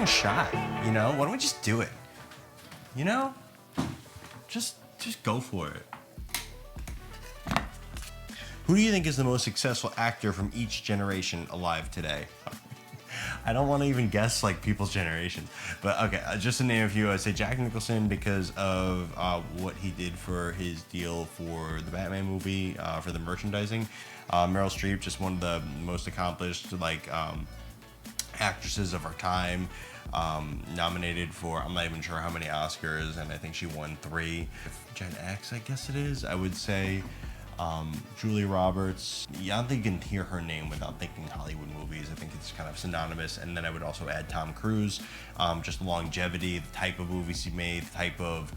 a shot? You know, why don't we just do it? You know, just go for it. Who do you think is the most successful actor from each generation alive today? I don't want to even guess like people's generation, but okay, just to name a few, I'd say Jack Nicholson because of what he did for his deal for the Batman movie, for the merchandising. Meryl Streep, just one of the most accomplished actresses of our time, nominated for I'm not even sure how many Oscars, and I think she won 3. Gen X, I guess it is. I would say. Julia Roberts. Yeah, I don't think you can hear her name without thinking Hollywood movies. I think it's kind of synonymous. And then I would also add Tom Cruise. Just the longevity, the type of movies he made, the type of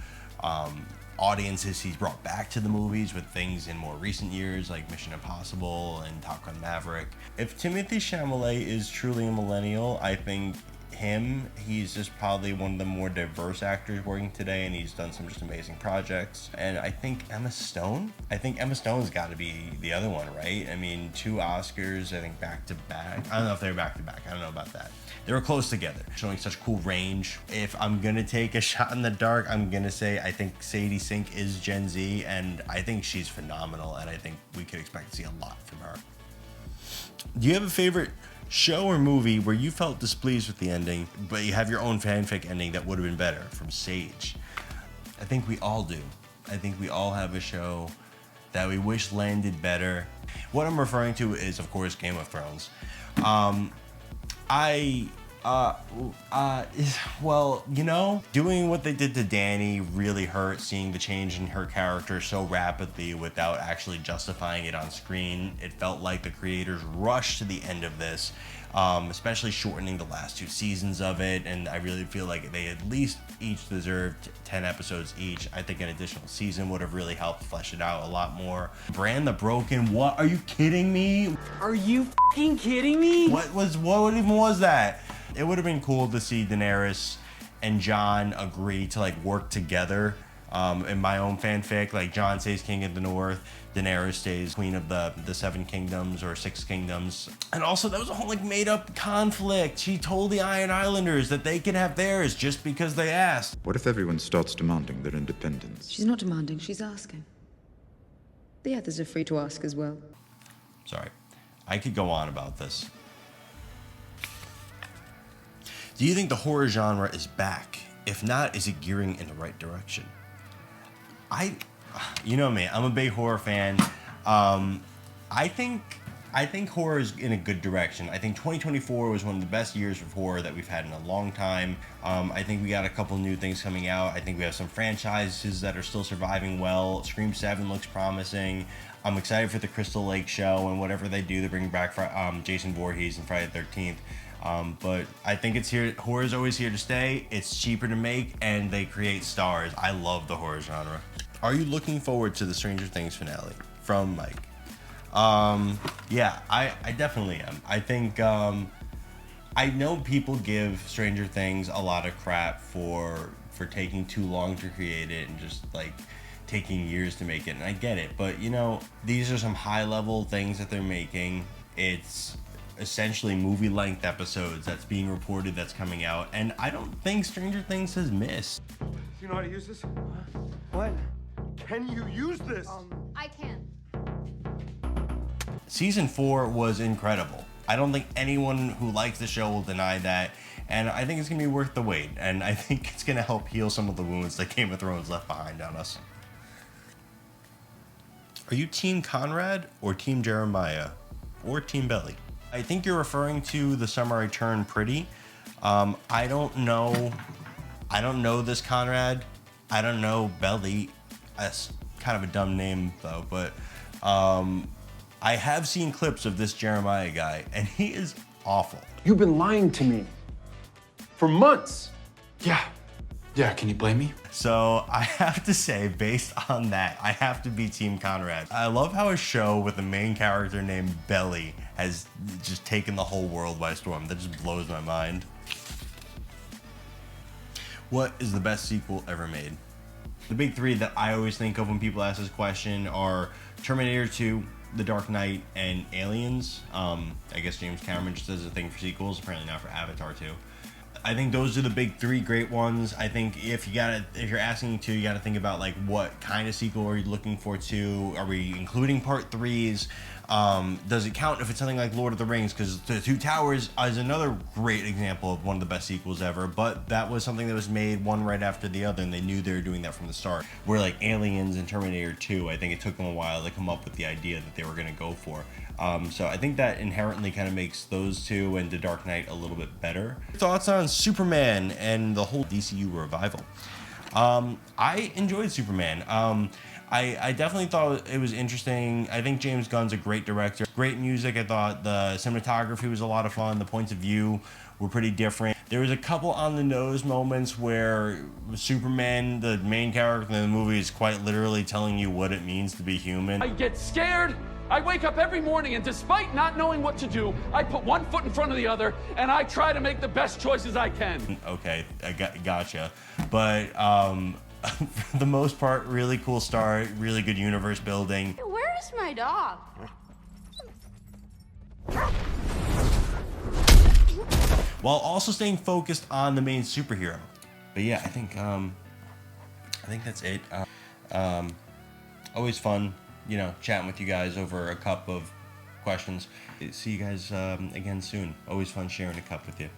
audiences he's brought back to the movies with things in more recent years like Mission Impossible and Top Gun Maverick. If Timothée Chalamet is truly a millennial, I think he's just probably one of the more diverse actors working today, and he's done some just amazing projects. And I think Emma Stone's got to be the other one, right? I mean, 2 Oscars, I think back to back. I don't know if they were back to back. I don't know about that. They were close together, showing such cool range. If I'm gonna take a shot in the dark, I'm gonna say I think Sadie Sink is Gen Z, and I think she's phenomenal, and I think we could expect to see a lot from her. Do you have a favorite show or movie where you felt displeased with the ending, but you have your own fanfic ending that would have been better? From Sage. I think we all do. I think we all have a show that we wish landed better. What I'm referring to is, of course, Game of Thrones. Well, you know, doing what they did to Dany really hurt, seeing the change in her character so rapidly without actually justifying it on screen. It felt like the creators rushed to the end of this, especially shortening the last 2 seasons of it, and I really feel like they at least each deserved 10 episodes each. I think an additional season would have really helped flesh it out a lot more. Bran the Broken, what? Are you kidding me? Are you f***ing kidding me? What even was that? It would have been cool to see Daenerys and Jon agree to like work together. In my own fanfic, like Jon stays king of the north, Daenerys stays queen of the 7 kingdoms or 6 kingdoms. And also that was a whole like made up conflict. She told the Iron Islanders that they can have theirs just because they asked. What if everyone starts demanding their independence? She's not demanding, she's asking. The others are free to ask as well. Sorry, I could go on about this. Do you think the horror genre is back? If not, is it gearing in the right direction? You know me, I'm a big horror fan. I think horror is in a good direction. I think 2024 was one of the best years of horror that we've had in a long time. I think we got a couple new things coming out. I think we have some franchises that are still surviving well. Scream 7 looks promising. I'm excited for the Crystal Lake show and whatever they do to bring back Jason Voorhees and Friday the 13th. But I think it's here. Horror is always here to stay. It's cheaper to make, and they create stars. I love the horror genre. Are you looking forward to the Stranger Things finale? From Mike. Yeah, I definitely am. I think I know people give Stranger Things a lot of crap for taking too long to create it and just like taking years to make it, and I get it. But you know, these are some high level things that they're making. It's essentially movie length episodes that's being reported that's coming out, and I don't think Stranger Things has missed. Do you know how to use this? What? Can you use this? I can. Season 4 was incredible. I don't think anyone who likes the show will deny that, and I think it's gonna be worth the wait, and I think it's gonna help heal some of the wounds that Game of Thrones left behind on us. Are you Team Conrad or Team Jeremiah or Team Belly? I think you're referring to The Summer I Turned Pretty. I don't know this Conrad. I don't know Belly. That's kind of a dumb name though, but I have seen clips of this Jeremiah guy, and he is awful. You've been lying to me for months. Yeah, can you blame me? So I have to say, based on that, I have to be Team Conrad. I love how a show with a main character named Belly has just taken the whole world by storm. That just blows my mind. What is the best sequel ever made? The big 3 that I always think of when people ask this question are Terminator 2, The Dark Knight, and Aliens. I guess James Cameron just does a thing for sequels, apparently not for Avatar 2. I think those are the big three great ones. I think if you're asking to, you gotta think about like what kind of sequel are you looking for too? Are we including part threes? Does it count if it's something like Lord of the Rings? Because The Two Towers is another great example of one of the best sequels ever, but that was something that was made one right after the other, and they knew they were doing that from the start. Where like Aliens and Terminator 2, I think it took them a while to come up with the idea that they were gonna go for. So I think that inherently kind of makes those two and The Dark Knight a little bit better. Thoughts on Superman and the whole DCU revival? I enjoyed Superman. I definitely thought it was interesting. I think James Gunn's a great director. Great music. I thought the cinematography was a lot of fun. The points of view were pretty different. There was a couple on the nose moments where Superman, the main character in the movie, is quite literally telling you what it means to be human. I get scared. I wake up every morning, and despite not knowing what to do, I put one foot in front of the other, and I try to make the best choices I can. Okay, I gotcha. But for the most part, really cool start, really good universe building. Where is my dog? While also staying focused on the main superhero. But yeah, I think that's it. Always fun, you know, chatting with you guys over a cup of questions. See you guys again soon. Always fun sharing a cup with you.